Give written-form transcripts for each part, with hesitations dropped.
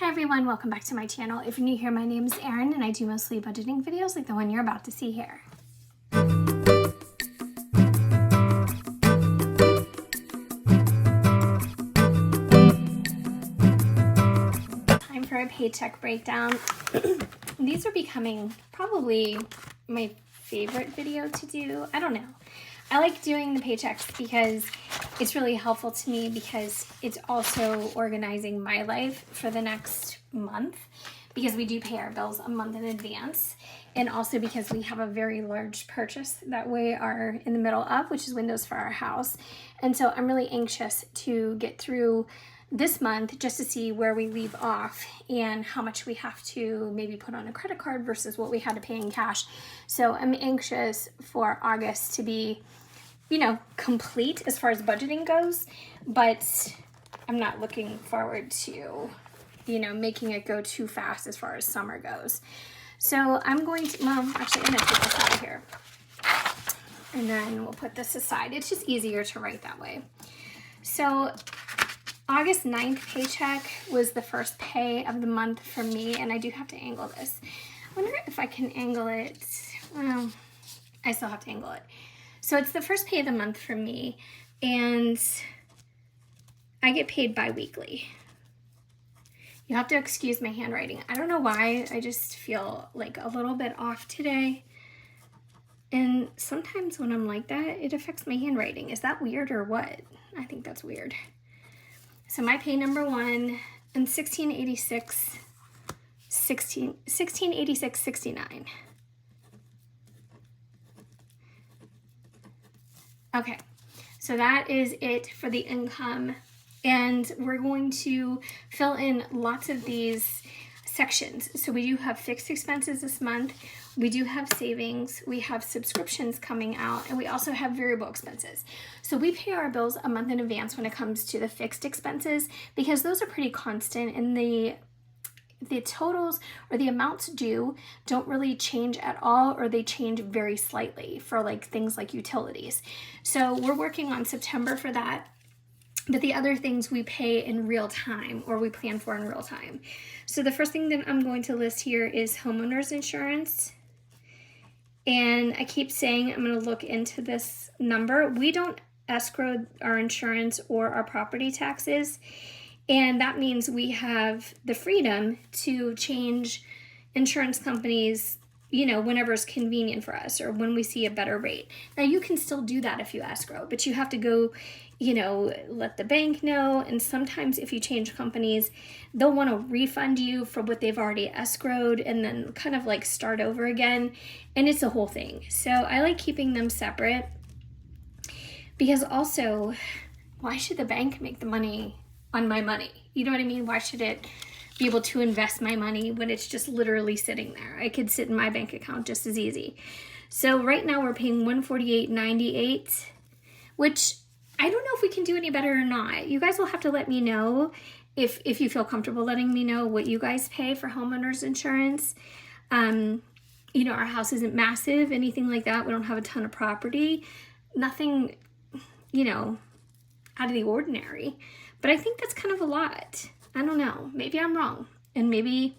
Hi everyone, welcome back to my channel. If you're new here, my name is Erin and I do mostly budgeting videos like the one you're about to see here. Time for a paycheck breakdown. These are becoming probably my favorite video to do. I don't know. I like doing the paychecks because it's really helpful to me because it's also organizing my life for the next month because we do pay our bills a month in advance, and also because we have a very large purchase that we are in the middle of, which is windows for our house. And so I'm really anxious to get through this month just to see where we leave off and how much we have to maybe put on a credit card versus what we had to pay in cash. So I'm anxious for August to be, complete as far as budgeting goes, but I'm not looking forward to, making it go too fast as far as summer goes. So I'm going to, actually I'm gonna take this out of here and then we'll put this aside. It's just easier to write that way. So August 9th paycheck was the first pay of the month for me, and I do have to angle this. I wonder if I can angle it. Well, I still have to angle it. So it's the first pay of the month for me, and I get paid bi-weekly. You have to excuse my handwriting. I don't know why, I just feel like a little bit off today. And sometimes when I'm like that, it affects my handwriting. Is that weird or what? I think that's weird. So my pay number one, and 1686.69. Okay, so that is it for the income, and we're going to fill in lots of these sections. So we do have fixed expenses this month, we do have savings, we have subscriptions coming out, and we also have variable expenses. So we pay our bills a month in advance when it comes to the fixed expenses because those are pretty constant, and the totals or the amounts due don't really change at all, or they change very slightly for like things like utilities. So we're working on September for that. But the other things we pay in real time, or we plan for in real time. So the first thing that I'm going to list here is homeowners insurance. And I keep saying I'm going to look into this number. We don't escrow our insurance or our property taxes. And that means we have the freedom to change insurance companies, whenever it's convenient for us or when we see a better rate. Now, you can still do that if you escrow, but you have to go, let the bank know. And sometimes if you change companies, they'll want to refund you for what they've already escrowed and then kind of like start over again. And it's a whole thing. So I like keeping them separate because also, why should the bank make the money on my money? You know what I mean? Why should it be able to invest my money when it's just literally sitting there? I could sit in my bank account just as easy. So right now we're paying $148.98, which I don't know if we can do any better or not. You guys will have to let me know if you feel comfortable letting me know what you guys pay for homeowners insurance. Our house isn't massive, anything like that. We don't have a ton of property. Nothing, out of the ordinary. But I think that's kind of a lot. I don't know. Maybe I'm wrong. And maybe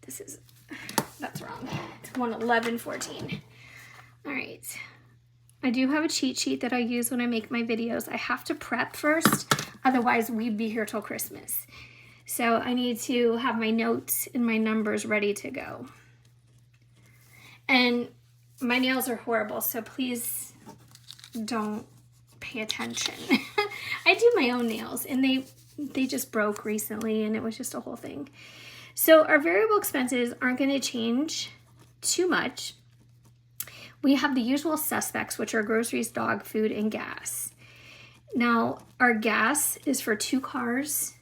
that's wrong. It's 111.14. All right. I do have a cheat sheet that I use when I make my videos. I have to prep first. Otherwise, we'd be here till Christmas. So I need to have my notes and my numbers ready to go. And my nails are horrible, so please don't pay attention. I do my own nails, and they just broke recently, and it was just a whole thing. So our variable expenses aren't going to change too much. We have the usual suspects, which are groceries, dog food, and gas. Now, our gas is for 2 cars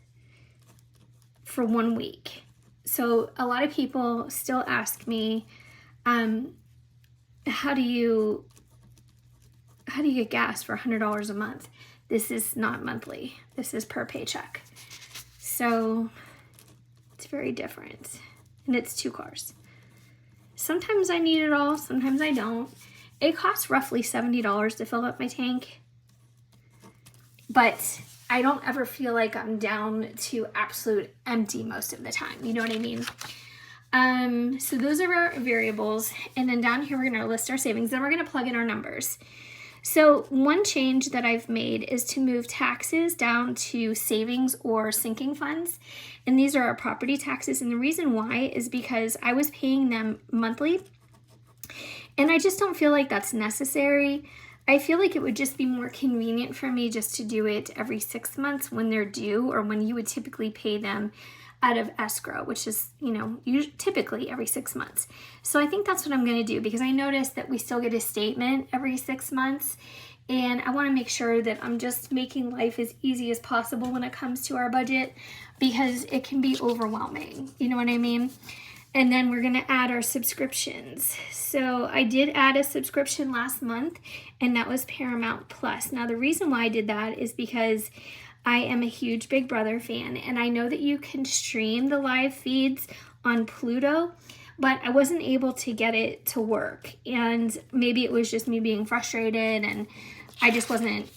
for 1 week. So a lot of people still ask me, how do you get gas for $100 a month? This is not monthly. This is per paycheck. So it's very different. And it's 2 cars. Sometimes I need it all, sometimes I don't. It costs roughly $70 to fill up my tank. But I don't ever feel like I'm down to absolute empty most of the time. You know what I mean? So those are our variables. And then down here, we're going to list our savings. Then we're going to plug in our numbers. So one change that I've made is to move taxes down to savings or sinking funds. And these are our property taxes. And the reason why is because I was paying them monthly. And I just don't feel like that's necessary. I feel like it would just be more convenient for me just to do it every 6 months when they're due, or when you would typically pay them out of escrow, which is, typically every 6 months. So I think that's what I'm going to do, because I noticed that we still get a statement every 6 months, and I want to make sure that I'm just making life as easy as possible when it comes to our budget, because it can be overwhelming. You know what I mean? And then we're going to add our subscriptions. So I did add a subscription last month, and that was Paramount Plus. Now, the reason why I did that is because I am a huge Big Brother fan, and I know that you can stream the live feeds on Pluto, but I wasn't able to get it to work. And maybe it was just me being frustrated, and I just wasn't,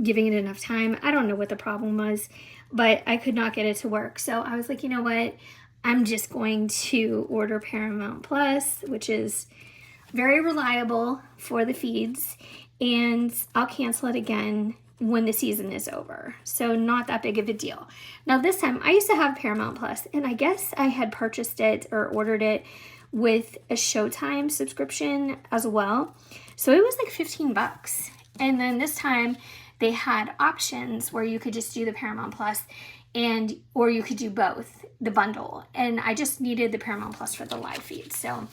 giving it enough time. I don't know what the problem was, but I could not get it to work. So I was like, you know what? I'm just going to order Paramount Plus, which is very reliable for the feeds, and I'll cancel it again when the season is over. So not that big of a deal. Now this time, I used to have Paramount Plus, and I guess I had purchased it or ordered it with a Showtime subscription as well. So it was like $15. And then this time they had options where you could just do the Paramount Plus or you could do both, the bundle. And I just needed the Paramount Plus for the live feed. So,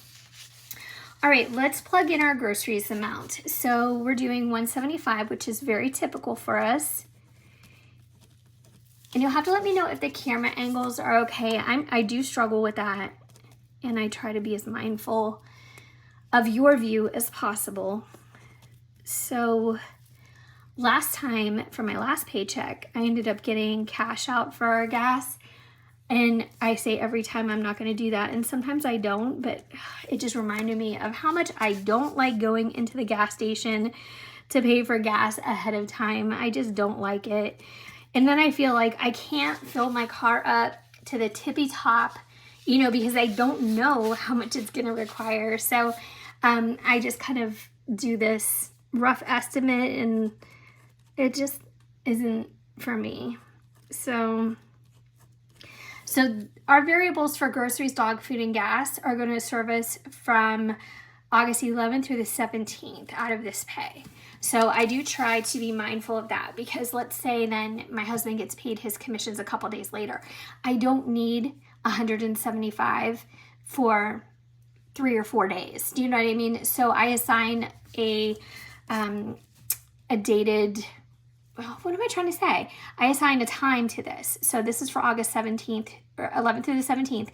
all right, let's plug in our groceries amount. So we're doing $175, which is very typical for us. And you'll have to let me know if the camera angles are okay. I do struggle with that, and I try to be as mindful of your view as possible. So last time, for my last paycheck, I ended up getting cash out for our gas. And I say every time I'm not going to do that. And sometimes I don't, but it just reminded me of how much I don't like going into the gas station to pay for gas ahead of time. I just don't like it. And then I feel like I can't fill my car up to the tippy top, because I don't know how much it's going to require. So I just kind of do this rough estimate, and it just isn't for me. So our variables for groceries, dog food, and gas are going to serve us from August 11th through the 17th out of this pay. So I do try to be mindful of that, because let's say then my husband gets paid his commissions a couple days later. I don't need $175 for 3 or 4 days. Do you know what I mean? So I assign a dated, what am I trying to say? I assign a time to this. So this is for August 17th or 11th through the 17th.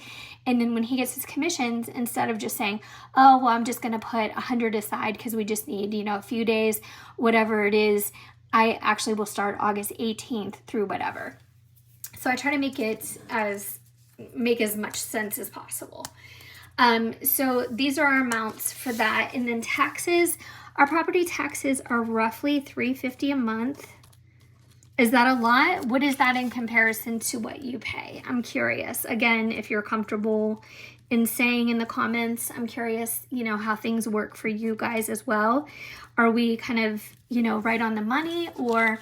And then when he gets his commissions, instead of just saying, oh, well, I'm just going to put 100 aside because we just need, a few days, whatever it is, I actually will start August 18th through whatever. So I try to make as much sense as possible. So these are our amounts for that. And then taxes, our property taxes are roughly $350 a month. Is that a lot? What is that in comparison to what you pay? I'm curious. Again, if you're comfortable in saying in the comments, I'm curious, how things work for you guys as well. Are we kind of, right on the money, or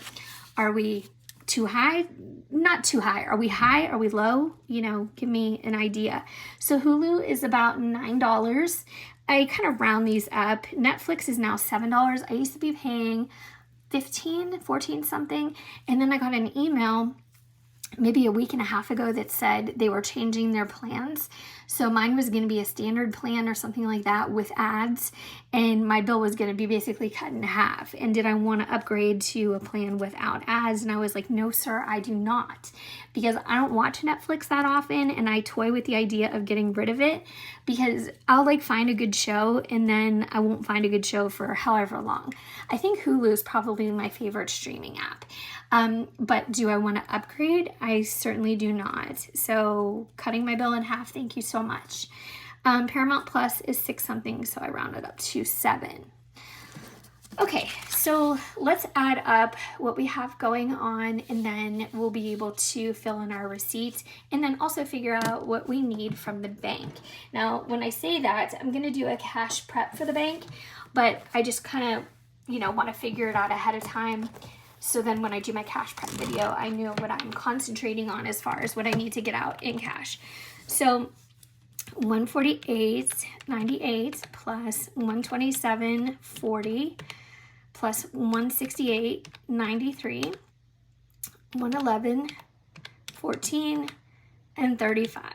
are we too high? Not too high. Are we high? Are we low? Give me an idea. So Hulu is about $9. I kind of round these up. Netflix is now $7. I used to be paying 15, 14 something. And then I got an email maybe a week and a half ago that said they were changing their plans. So mine was going to be a standard plan or something like that with ads, and my bill was going to be basically cut in half. And did I want to upgrade to a plan without ads? And I was like, no, sir, I do not, because I don't watch Netflix that often, and I toy with the idea of getting rid of it, because I'll find a good show and then I won't find a good show for however long. I think Hulu is probably my favorite streaming app. But do I want to upgrade? I certainly do not. So cutting my bill in half, thank you so much. Paramount Plus is 6 something, so I rounded up to 7. Okay, so let's add up what we have going on, and then we'll be able to fill in our receipts and then also figure out what we need from the bank. Now, when I say that, I'm gonna do a cash prep for the bank, but I just kind of, want to figure it out ahead of time. So then when I do my cash prep video, I know what I'm concentrating on as far as what I need to get out in cash. So 148.98 plus 127.40 plus 168.93, 111.14, and 35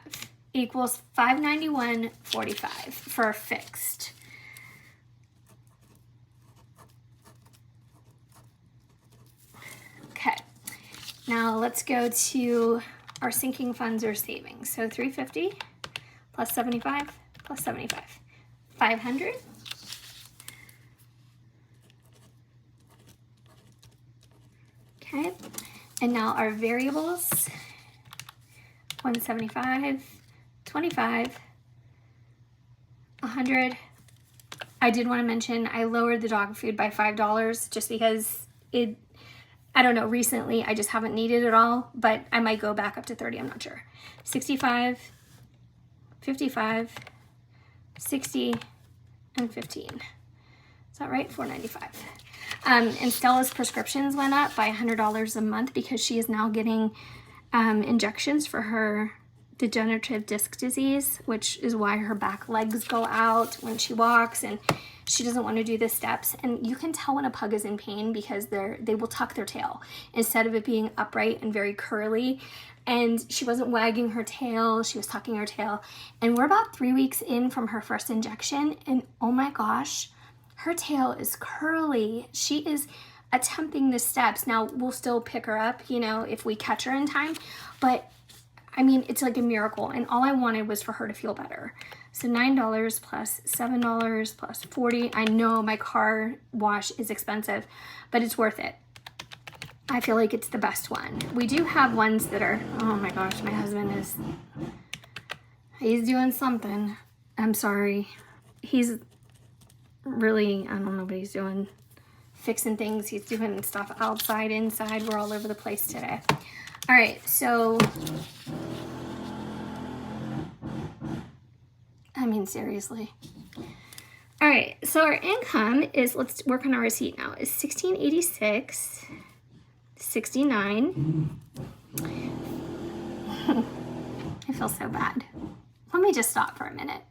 equals 591.45 for a fixed. Okay, now let's go to our sinking funds or savings. So 350 plus 75 plus 75, 500. Okay, and now our variables, 175, 25, 100. I did want to mention I lowered the dog food by $5 just because I don't know, recently I just haven't needed it all, but I might go back up to 30, I'm not sure. 65, 55, 60, and 15. Is that right? 495. And Stella's prescriptions went up by $100 a month because she is now getting injections for her degenerative disc disease, which is why her back legs go out when she walks, and she doesn't want to do the steps. And you can tell when a pug is in pain because they will tuck their tail instead of it being upright and very curly. And she wasn't wagging her tail, she was tucking her tail. And we're about 3 weeks in from her first injection, and oh my gosh, her tail is curly. She is attempting the steps. Now, we'll still pick her up, if we catch her in time. But, I mean, it's like a miracle. And all I wanted was for her to feel better. So $9 plus $7 plus $40. I know my car wash is expensive, but it's worth it. I feel like it's the best one. We do have ones that are, oh my gosh, my husband he's doing something. I'm sorry. He's really, I don't know what he's doing, fixing things. He's doing stuff outside, inside. We're all over the place today. All right, so, I mean, seriously. All right, so our income is, let's work on our receipt now, is $1686.69. I feel so bad. Let me just stop for a minute.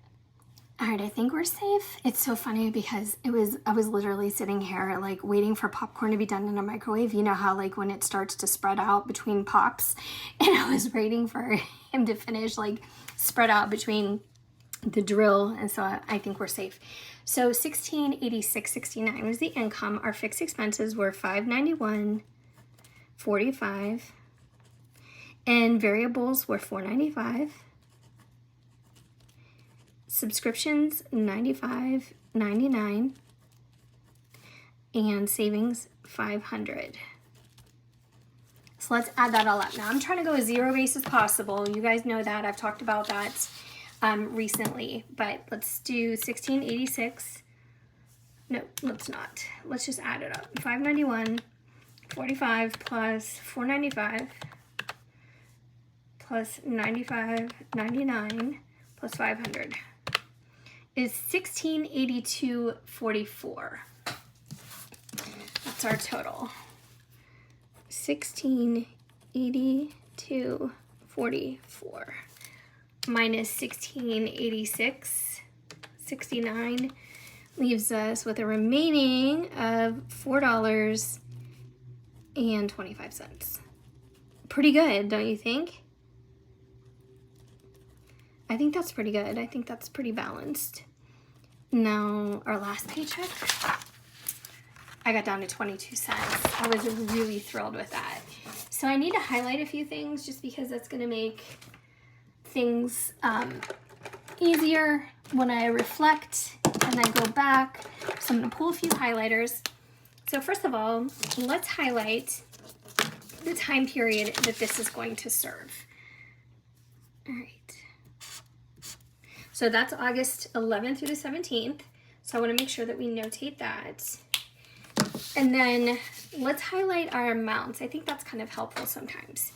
All right, I think we're safe. It's so funny because I was literally sitting here like waiting for popcorn to be done in a microwave. You know how like when it starts to spread out between pops, and I was waiting for him to finish like spread out between the drill, and so I think we're safe. So $1686.69 was the income. Our fixed expenses were $591.45, and variables were $495. Subscriptions $95.99, and savings $500. So let's add that all up. Now I'm trying to go as zero base as possible. You guys know that. I've talked about that recently, but let's do 1686. No, let's not. Let's just add it up. 591.45 plus 495 plus 95.99 plus 500 is 1682.44. That's our total. 1682.44 minus 1686.69 leaves us with a remaining of $4.25. Pretty good, don't you think? I think that's pretty good. I think that's pretty balanced. Now, our last paycheck, I got down to 22 cents. I was really thrilled with that. So I need to highlight a few things just because that's going to make things easier when I reflect and I go back. So I'm going to pull a few highlighters. So first of all, let's highlight the time period that this is going to serve. All right. So that's August 11th through the 17th. So I want to make sure that we notate that. And then let's highlight our amounts. I think that's kind of helpful sometimes.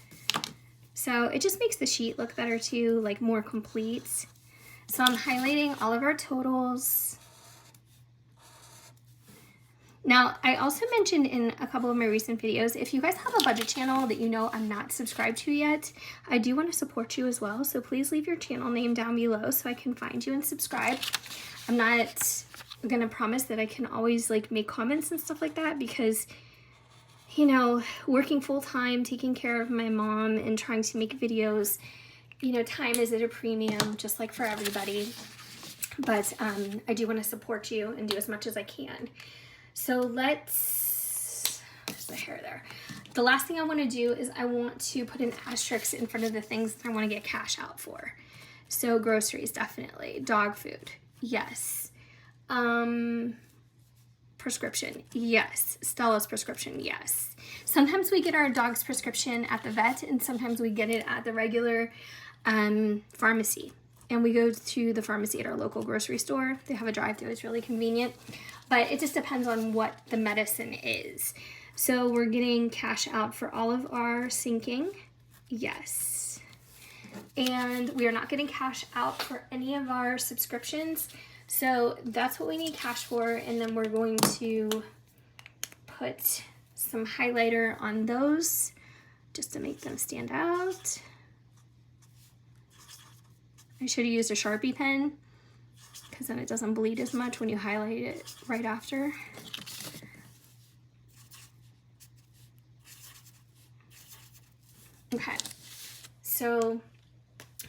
So it just makes the sheet look better too, like more complete. So I'm highlighting all of our totals. Now, I also mentioned in a couple of my recent videos, if you guys have a budget channel that you know I'm not subscribed to yet, I do want to support you as well. So please leave your channel name down below so I can find you and subscribe. I'm not going to promise that I can always like make comments and stuff like that because, you know, working full time, taking care of my mom and trying to make videos, you know, time is at a premium just like for everybody. But I do want to support you and do as much as I can. So there's the hair there. The last thing I want to do is I want to put an asterisk in front of the things that I want to get cash out for. So groceries, definitely. Dog food, yes. Prescription, yes. Stella's prescription, yes. Sometimes we get our dog's prescription at the vet and sometimes we get it at the regular pharmacy. And we go to the pharmacy at our local grocery store. They have a drive-thru, it's really convenient. But it just depends on what the medicine is. So we're getting cash out for all of our sinking, yes. And we are not getting cash out for any of our subscriptions. So that's what we need cash for. And then we're going to put some highlighter on those just to make them stand out. I should have used a Sharpie pen because then it doesn't bleed as much when you highlight it right after. Okay, so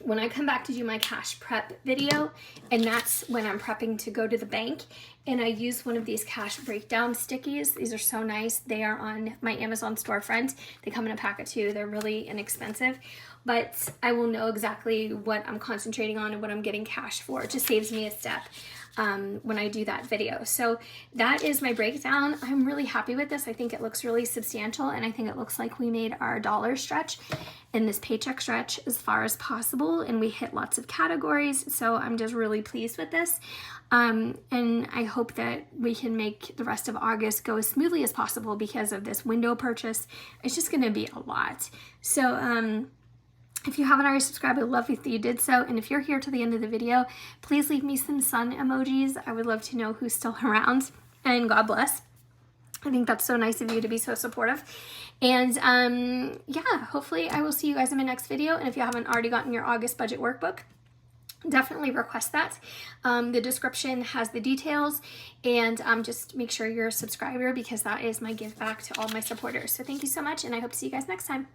when I come back to do my cash prep video, and that's when I'm prepping to go to the bank, and I use one of these cash breakdown stickies. These are so nice. They are on my Amazon storefront. They come in a pack of 2. They're really inexpensive, but I will know exactly what I'm concentrating on and what I'm getting cash for. It just saves me a step when I do that video. So that is my breakdown. I'm really happy with this. I think it looks really substantial, and I think it looks like we made our dollar stretch in this paycheck stretch as far as possible, and we hit lots of categories. So I'm just really pleased with this. And I hope that we can make the rest of August go as smoothly as possible because of this window purchase. It's just going to be a lot. So, if you haven't already subscribed, I'd love if you did so. And if you're here to the end of the video, please leave me some sun emojis. I would love to know who's still around. And God bless. I think that's so nice of you to be so supportive. And yeah, hopefully I will see you guys in my next video. And if you haven't already gotten your August budget workbook, definitely request that. The description has the details, and just make sure you're a subscriber because that is my give back to all my supporters. So thank you so much, and I hope to see you guys next time.